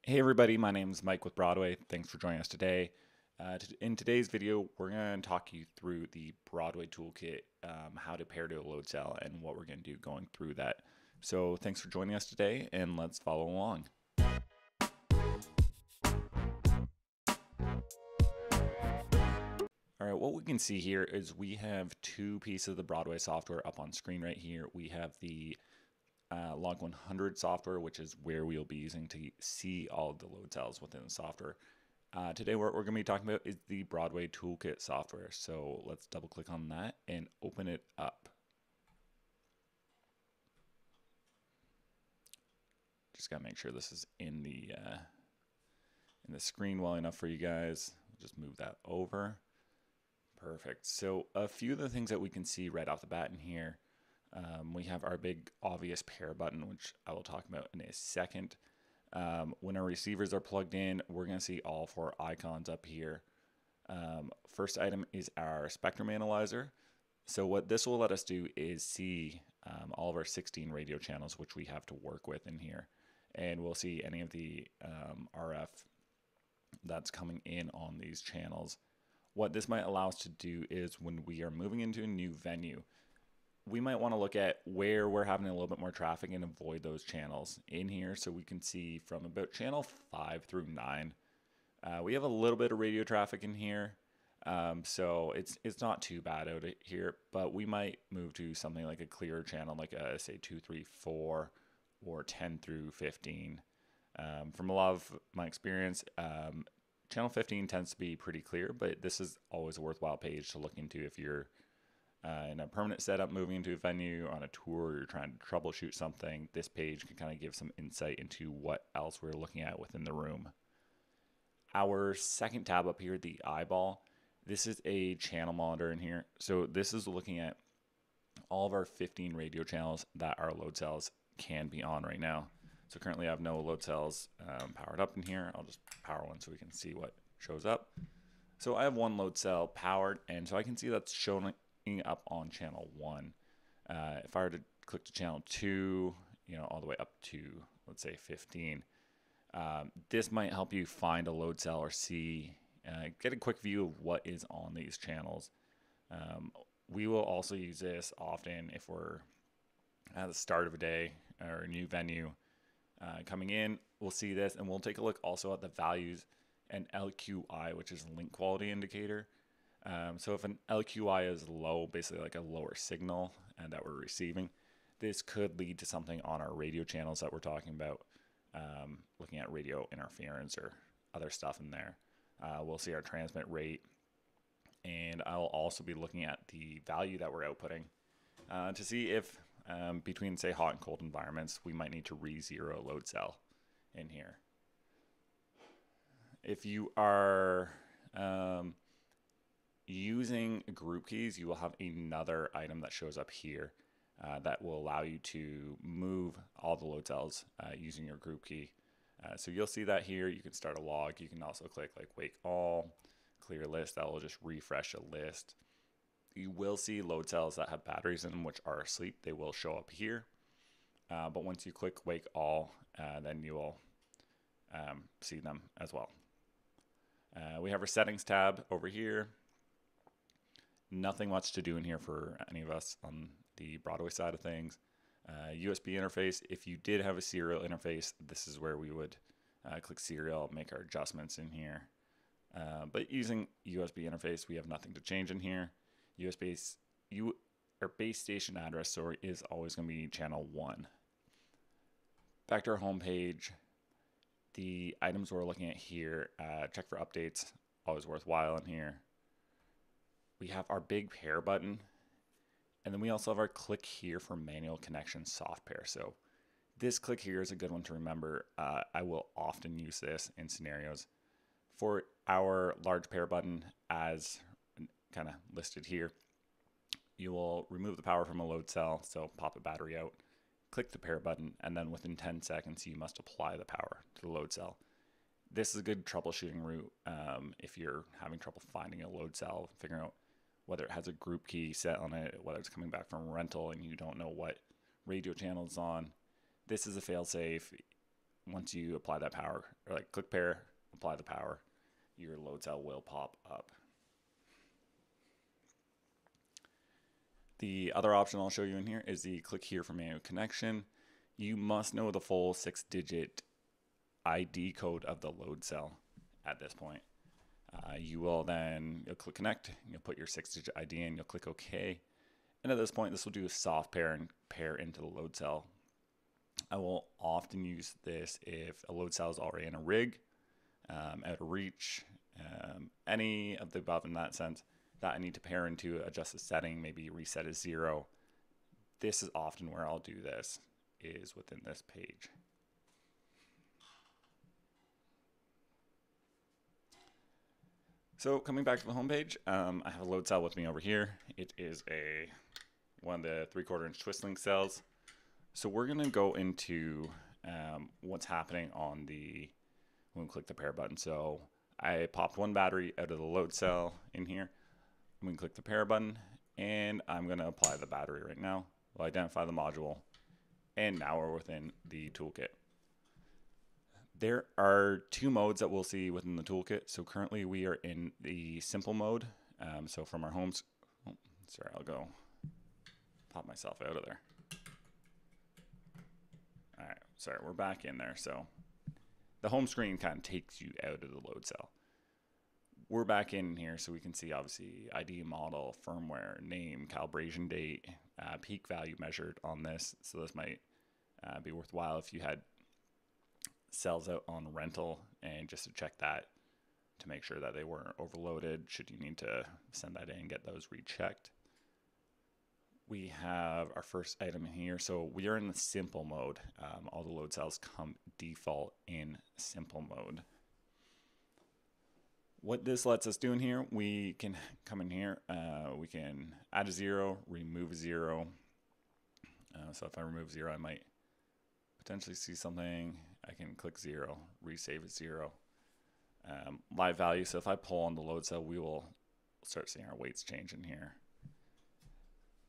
Hey everybody, my name is Mike with Broadweigh. Thanks for joining us today. In today's video, we're going to talk you through the Broadweigh Toolkit, how to pair to a load cell, and what we're going to do going through that. So thanks for joining us today, and let's follow along. All right, what we can see here is we have two pieces of the Broadweigh software up on screen right here. We have the Log 100 software, which is where we'll be using to see all of the load cells within the software. Today what we're going to be talking about is the Broadweigh Toolkit software. So let's double click on that and open it up. Just got to make sure this is in the screen well enough for you guys. Just move that over. Perfect. So a few of the things that we can see right off the bat in here. We have our big obvious pair button, which I will talk about in a second. When our receivers are plugged in, we're going to see all four icons up here. First item is our spectrum analyzer. So what this will let us do is see all of our 16 radio channels, which we have to work with in here. And we'll see any of the RF that's coming in on these channels. What this might allow us to do is when we are moving into a new venue, we might want to look at where we're having a little bit more traffic and avoid those channels in here. So we can see from about channel 5 through 9. We have a little bit of radio traffic in here. So it's not too bad out here, but we might move to something like a clearer channel, like a, say 2, 3, 4 or 10 through 15. From a lot of my experience, channel 15 tends to be pretty clear, but this is always a worthwhile page to look into if you're in a permanent setup, moving into a venue, on a tour, you're trying to troubleshoot something. This page can kind of give some insight into what else we're looking at within the room. Our second tab up here, the eyeball, this is a channel monitor in here. So this is looking at all of our 15 radio channels that our load cells can be on right now. So currently I have no load cells powered up in here. I'll just power one so we can see what shows up. So I have one load cell powered, and so I can see that's showing up on channel 1. If I were to click to channel 2, all the way up to, let's say 15, this might help you find a load cell or get a quick view of what is on these channels. We will also use this often if we're at the start of a day or a new venue coming in. We'll see this, and we'll take a look also at the values and LQI, which is link quality indicator. So if an LQI is low, basically like a lower signal that we're receiving, this could lead to something on our radio channels that we're talking about, looking at radio interference or other stuff in there. We'll see our transmit rate, and I'll also be looking at the value that we're outputting to see if between, say, hot and cold environments, we might need to re-zero a load cell in here. If you are using group keys, you will have another item that shows up here that will allow you to move all the load cells using your group key. So you'll see that here. You can start a log. You can also click like wake all, clear list. That will just refresh a list. You will see load cells that have batteries in them which are asleep. They will show up here. But once you click wake all, then you will see them as well. We have our settings tab over here. Nothing much to do in here for any of us on the Broadweigh side of things. USB interface, if you did have a serial interface, this is where we would click serial, make our adjustments in here. But using USB interface, we have nothing to change in here. Our base station address, sorry, is always going to be channel 1. Back to our home page. The items we're looking at here, check for updates, always worthwhile in here. We have our big pair button, and then we also have our click here for manual connection soft pair. So this click here is a good one to remember. I will often use this in scenarios. For our large pair button, as kind of listed here, you will remove the power from a load cell, so pop a battery out, click the pair button, and then within 10 seconds you must apply the power to the load cell. This is a good troubleshooting route if you're having trouble finding a load cell, figuring out whether it has a group key set on it, whether it's coming back from rental and you don't know what radio channel it's on. This is a fail-safe. once you apply that power, or like click pair, apply the power, your load cell will pop up. The other option I'll show you in here is the click here for manual connection. You must know the full 6-digit ID code of the load cell at this point. You will then, you'll click connect, you'll put your 6-digit ID in, you'll click OK. And at this point, this will do a soft pair and pair into the load cell. I will often use this if a load cell is already in a rig, out of reach, any of the above in that sense, that I need to pair into, adjust the setting, maybe reset as 0. This is often where I'll do this, is within this page. So coming back to the home page, I have a load cell with me over here. It is one of the 3/4 inch twist link cells. So we're gonna go into what's happening on when we click the pair button. So I popped one battery out of the load cell in here. I'm gonna click the pair button, and I'm gonna apply the battery right now. We'll identify the module, and now we're within the toolkit. There are 2 modes that we'll see within the toolkit. So currently we are in the simple mode. So from our homes, sorry, I'll go pop myself out of there. All right, sorry, we're back in there. So the home screen kind of takes you out of the load cell. We're back in here, so we can see obviously ID, model, firmware, name, calibration date, peak value measured on this. So this might be worthwhile if you had cells out on rental, and just to check that to make sure that they weren't overloaded should you need to send that in and get those rechecked. We have our first item in here. So we are in the simple mode. All the load cells come default in simple mode. What this lets us do in here, we can come in here, we can add a 0, remove a 0. So if I remove 0, I might potentially see something. I can click 0, resave at 0. Live value, so if I pull on the load cell, we will start seeing our weights change in here.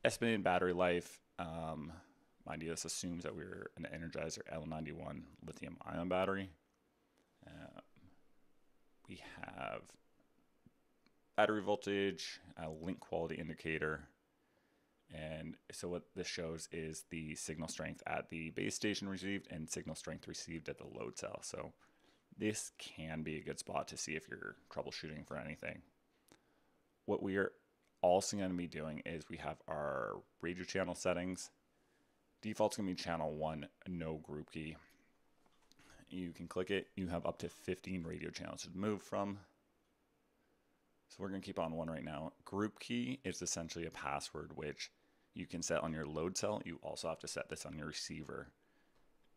Estimated battery life, mind you, this assumes that we're an Energizer L91 lithium ion battery. We have battery voltage, link quality indicator, and so what this shows is the signal strength at the base station received and signal strength received at the load cell. So this can be a good spot to see if you're troubleshooting for anything. What we are also going to be doing is we have our radio channel settings. Default's going to be channel 1, no group key. You can click it. You have up to 15 radio channels to move from. So we're going to keep on 1 right now. Group key is essentially a password which you can set on your load cell. You also have to set this on your receiver.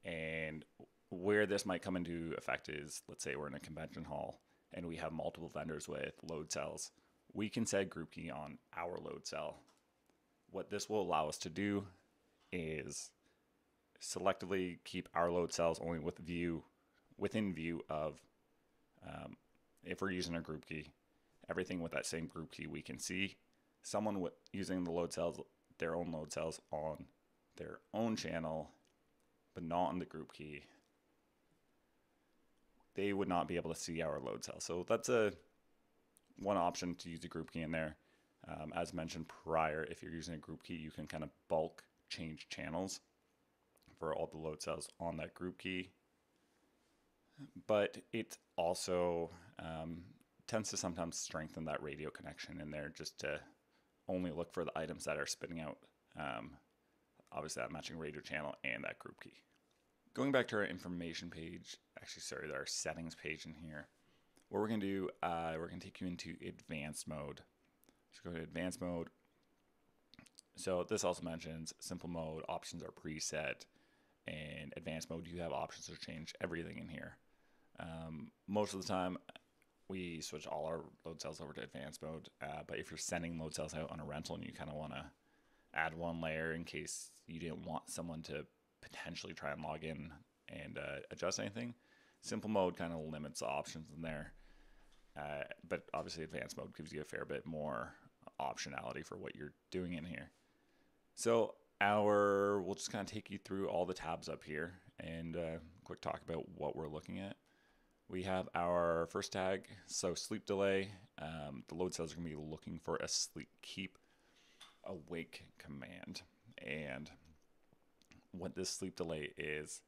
And where this might come into effect is, let's say we're in a convention hall and we have multiple vendors with load cells. We can set group key on our load cell. What this will allow us to do is selectively keep our load cells only within view of, if we're using a group key, everything with that same group key we can see. Someone using the load cells, their own load cells on their own channel, but not on the group key, they would not be able to see our load cell. So that's one option to use the group key in there. As mentioned prior, if you're using a group key, you can kind of bulk change channels for all the load cells on that group key. But it also tends to sometimes strengthen that radio connection in there, just to only look for the items that are spitting out, obviously that matching radio channel and that group key. Going back to our information page, our settings page in here, what we're going to do, we're going to take you into advanced mode. So go to advanced mode. So this also mentions simple mode, options are preset, and advanced mode, you have options to change everything in here. Most of the time, we switch all our load cells over to advanced mode, but if you're sending load cells out on a rental and you kind of want to add one layer in case you didn't want someone to potentially try and log in and adjust anything, simple mode kind of limits the options in there. But obviously advanced mode gives you a fair bit more optionality for what you're doing in here. So we'll just kind of take you through all the tabs up here and quick talk about what we're looking at. We have our first tag, so sleep delay. The load cells are going to be looking for a sleep keep awake command. And what this sleep delay is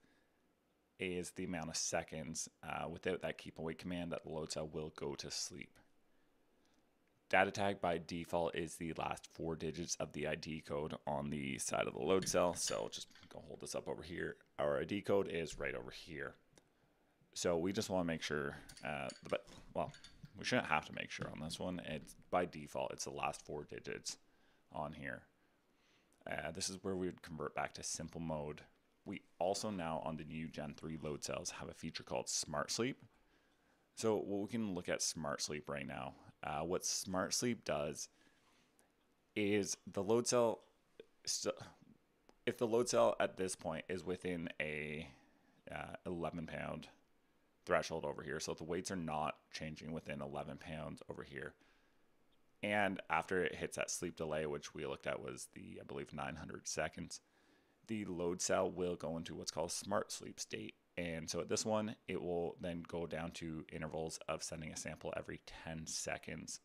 the amount of seconds without that keep awake command that the load cell will go to sleep. Data tag by default is the last 4 digits of the ID code on the side of the load cell. So just go hold this up over here. Our ID code is right over here. So we just want to make sure, we shouldn't have to make sure on this one. It's by default, it's the last 4 digits on here. This is where we would convert back to simple mode. We also now on the new Gen 3 load cells have a feature called Smart Sleep. So we can look at Smart Sleep right now. What Smart Sleep does is the load cell, if the load cell at this point is within a 11 pound threshold over here, so the weights are not changing within 11 pounds over here, and after it hits that sleep delay, which we looked at was the, I believe, 900 seconds, the load cell will go into what's called Smart Sleep state. And so at this one, it will then go down to intervals of sending a sample every 10 seconds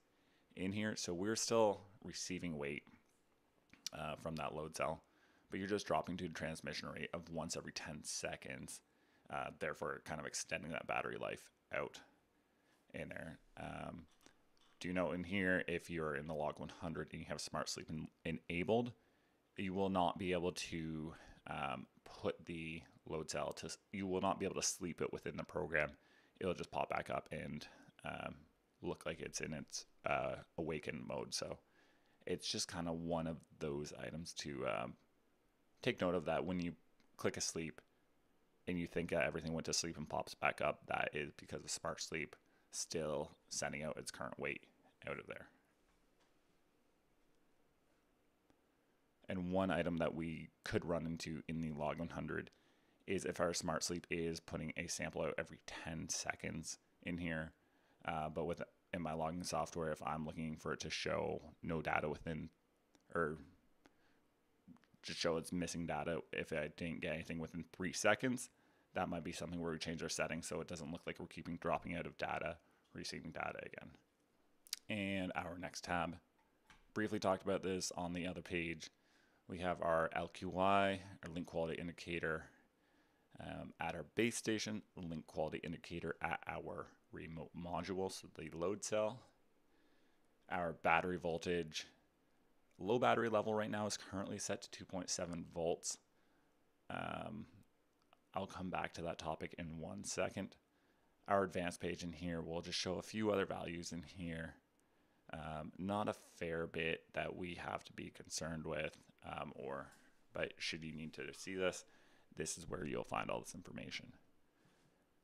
in here. So we're still receiving weight from that load cell, but you're just dropping to a transmission rate of once every 10 seconds, therefore kind of extending that battery life out in there. Do note in here, if you're in the log 100 and you have Smart Sleep enabled, you will not be able to put the load cell to, you will not be able to sleep it within the program. It'll just pop back up and look like it's in its awakened mode. So it's just kind of one of those items to take note of, that when you click asleep and you think everything went to sleep and pops back up, that is because of Smart Sleep still sending out its current weight out of there. And one item that we could run into in the log 100 is if our Smart Sleep is putting a sample out every 10 seconds in here. But in my logging software, if I'm looking for it to show no data within, or just show it's missing data if I didn't get anything within 3 seconds, that might be something where we change our settings so it doesn't look like we're keeping dropping out of data, receiving data again. And our next tab, briefly talked about this on the other page. We have our LQI, our link quality indicator, at our base station, link quality indicator at our remote module, so the load cell. Our battery voltage, low battery level right now is currently set to 2.7 volts. I'll come back to that topic in 1 second. Our advanced page in here will just show a few other values in here. Not a fair bit that we have to be concerned with, but should you need to see this, this is where you'll find all this information.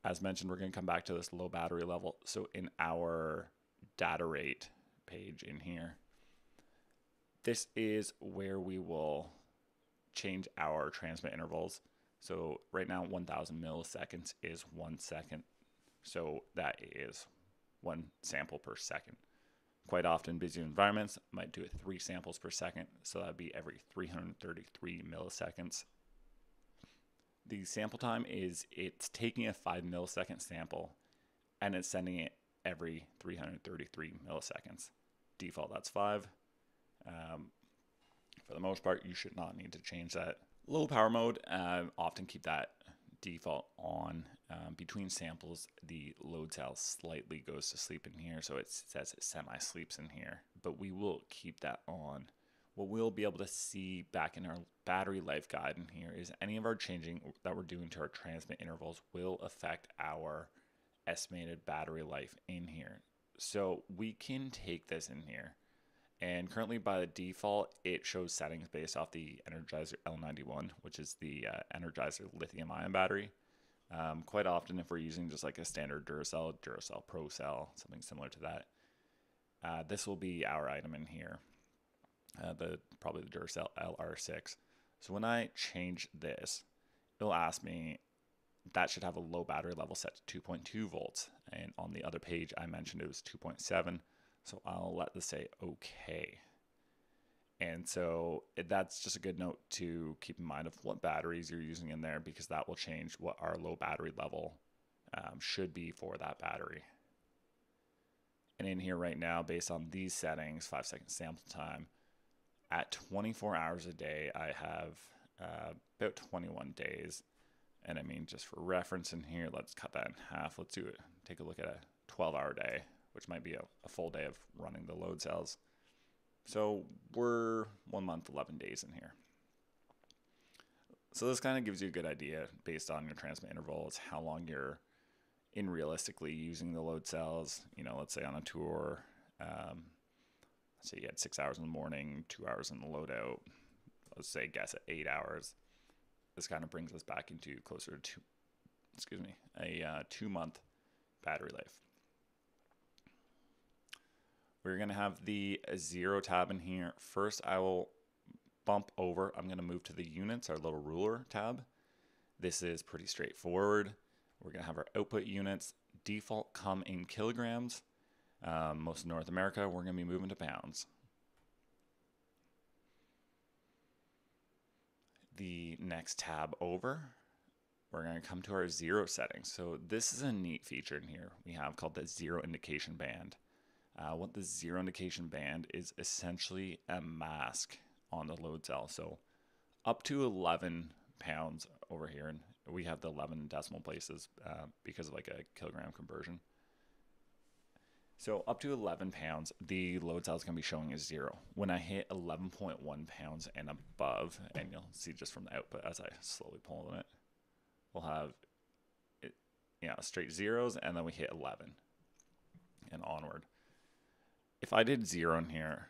As mentioned, we're going to come back to this low battery level. So in our data rate page in here, this is where we will change our transmit intervals. So right now, 1000 milliseconds is 1 second. So that is 1 sample per second. Quite often, busy environments might do it 3 samples per second. So that'd be every 333 milliseconds. The sample time is, it's taking a 5 millisecond sample and it's sending it every 333 milliseconds. Default, that's 5. For the most part, you should not need to change that. Low power mode, often keep that default on. Between samples, the load cell slightly goes to sleep in here, so it says it semi-sleeps in here, but we will keep that on. What we'll be able to see back in our battery life guide in here is any of our changing that we're doing to our transmit intervals will affect our estimated battery life in here. So we can take this in here, and currently by the default, it shows settings based off the Energizer L91, which is the Energizer lithium-ion battery. Quite often, if we're using just like a standard Duracell Pro Cell, something similar to that, this will be our item in here. Probably the Duracell LR6. So when I change this, it'll ask me that should have a low battery level set to 2.2 volts. And on the other page, I mentioned it was 2.7. So I'll let this say okay. And so that's just a good note to keep in mind of what batteries you're using in there, because that will change what our low battery level should be for that battery. And in here right now, based on these settings, 5-second sample time, at 24 hours a day, I have about 21 days. And I mean, just for reference in here, let's cut that in half. Let's do it. Take a look at a 12-hour day, which might be a full day of running the load cells. So we're 1 month, 11 days in here. So this kind of gives you a good idea based on your transmit intervals, how long you're in realistically using the load cells. You know, let's say on a tour, let's say you had 6 hours in the morning, 2 hours in the loadout. Let's say guess at 8 hours. This kind of brings us back into closer to a 2-month battery life. We're going to have the 0 tab in here. First, I will bump over. I'm going to move to the units, our little ruler tab. This is pretty straightforward. We're going to have our output units. Default come in kilograms. Most of North America, we're going to be moving to pounds. The next tab over, we're going to come to our 0 settings. So this is a neat feature in here we have called the 0 indication band. What the 0 indication band is essentially a mask on the load cell. So up to 11 pounds over here, and we have the 11 decimal places because of like a kilogram conversion. So up to 11 pounds, the load cell is going to be showing as 0. When I hit 11.1 pounds and above, and you'll see just from the output as I slowly pull on it, we'll have it, straight zeros, and then we hit 11 and onward. If I did 0 in here,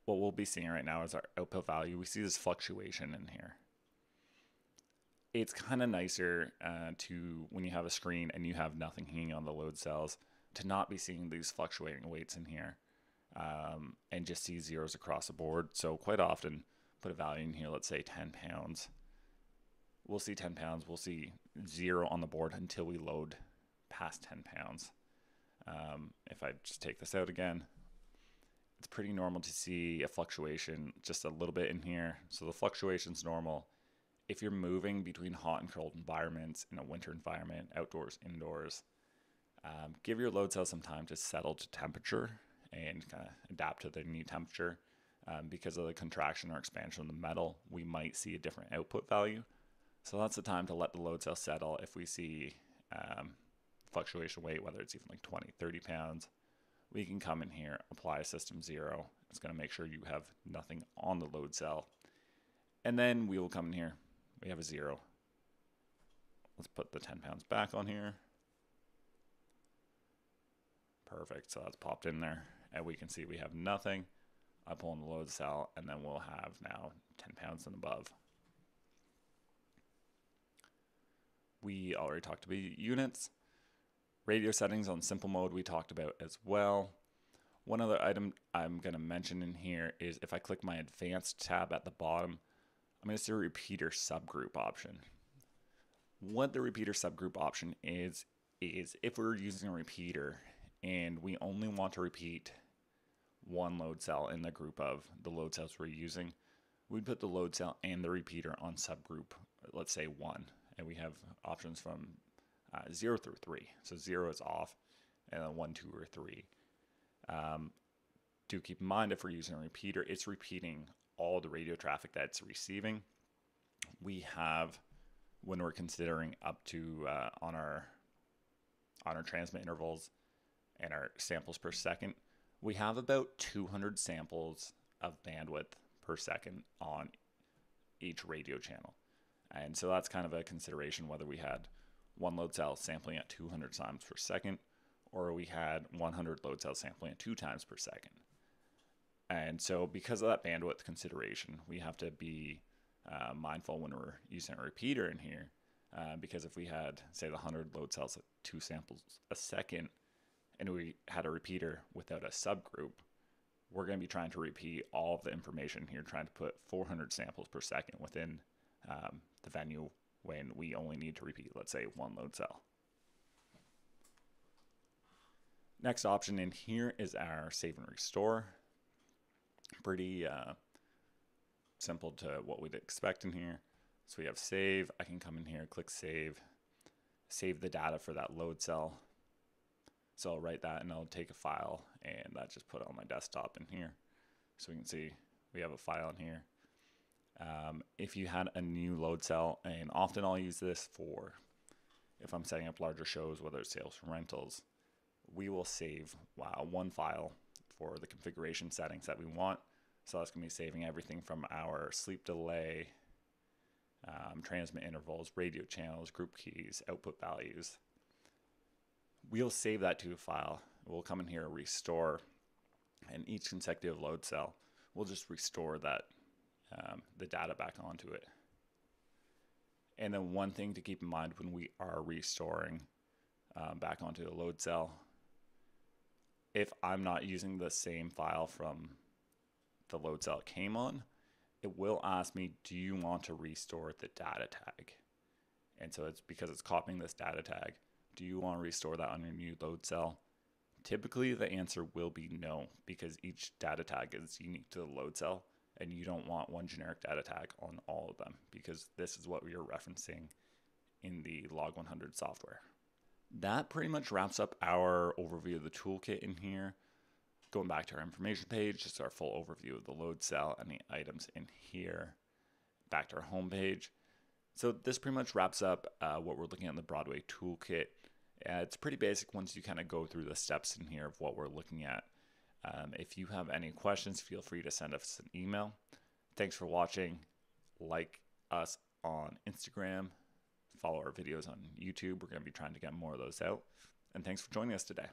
what we'll be seeing right now is our output value. We see this fluctuation in here. It's kind of nicer to, when you have a screen and you have nothing hanging on the load cells, to not be seeing these fluctuating weights in here and just see zeros across the board. So quite often, put a value in here, let's say 10 pounds. We'll see 10 pounds. We'll see 0 on the board until we load past 10 pounds. If I just take this out again, it's pretty normal to see a fluctuation just a little bit in here. So the fluctuation's normal. If you're moving between hot and cold environments, in a winter environment, outdoors, indoors, give your load cell some time to settle to temperature and kind of adapt to the new temperature. Because of the contraction or expansion of the metal, we might see a different output value. So that's the time to let the load cell settle. If we see fluctuation weight, whether it's even like 20, 30 pounds, we can come in here, apply system 0. It's going to make sure you have nothing on the load cell. And then we will come in here. We have a 0. Let's put the 10 pounds back on here. Perfect. So that's popped in there. And we can see we have nothing. I pull in the load cell, and then we'll have now 10 pounds and above. We already talked about units. Radio settings on simple mode we talked about as well. One other item I'm going to mention in here is if I click my advanced tab at the bottom, I'm going to see a repeater subgroup option. What the repeater subgroup option is if we're using a repeater and we only want to repeat one load cell in the group of the load cells we're using, we'd put the load cell and the repeater on subgroup, let's say 1. And we have options from 0 through 3. So 0 is off, and then 1, 2, or 3. Do keep in mind if we're using a repeater, it's repeating all the radio traffic that it's receiving. We have, when we're considering up to on our transmit intervals and our samples per second, we have about 200 samples of bandwidth per second on each radio channel. And so that's kind of a consideration whether we had one load cell sampling at 200 times per second, or we had 100 load cells sampling at 2 times per second. And so because of that bandwidth consideration, we have to be mindful when we're using a repeater in here, because if we had, say, the 100 load cells at 2 samples a second, and we had a repeater without a subgroup, we're going to be trying to repeat all of the information here, trying to put 400 samples per second within the venue when we only need to repeat, let's say, 1 load cell. Next option in here is our save and restore. Pretty simple to what we'd expect in here. So we have save. I can come in here, click save the data for that load cell. So I'll write that and I'll take a file, and that just put it on my desktop in here. So we can see we have a file in here. If you had a new load cell, and often I'll use this for if I'm setting up larger shows, whether it's sales or rentals, we will save one file for the configuration settings that we want. So that's going to be saving everything from our sleep delay, transmit intervals, radio channels, group keys, output values. We'll save that to a file. We'll come in here, restore, and each consecutive load cell, we'll just restore that the data back onto it. And then one thing to keep in mind when we are restoring back onto the load cell, if I'm not using the same file from the load cell it came on, it will ask me, do you want to restore the data tag? And so it's because it's copying this data tag. Do you want to restore that on your new load cell? Typically the answer will be no, because each data tag is unique to the load cell, and you don't want one generic data tag on all of them, because this is what we are referencing in the Log100 software. That pretty much wraps up our overview of the toolkit in here. Going back to our information page, just our full overview of the load cell and the items in here. Back to our home page. So this pretty much wraps up what we're looking at in the Broadweigh Toolkit. It's pretty basic once you kind of go through the steps in here of what we're looking at. If you have any questions, feel free to send us an email. Thanks for watching. Like us on Instagram. Follow our videos on YouTube. We're going to be trying to get more of those out. And thanks for joining us today.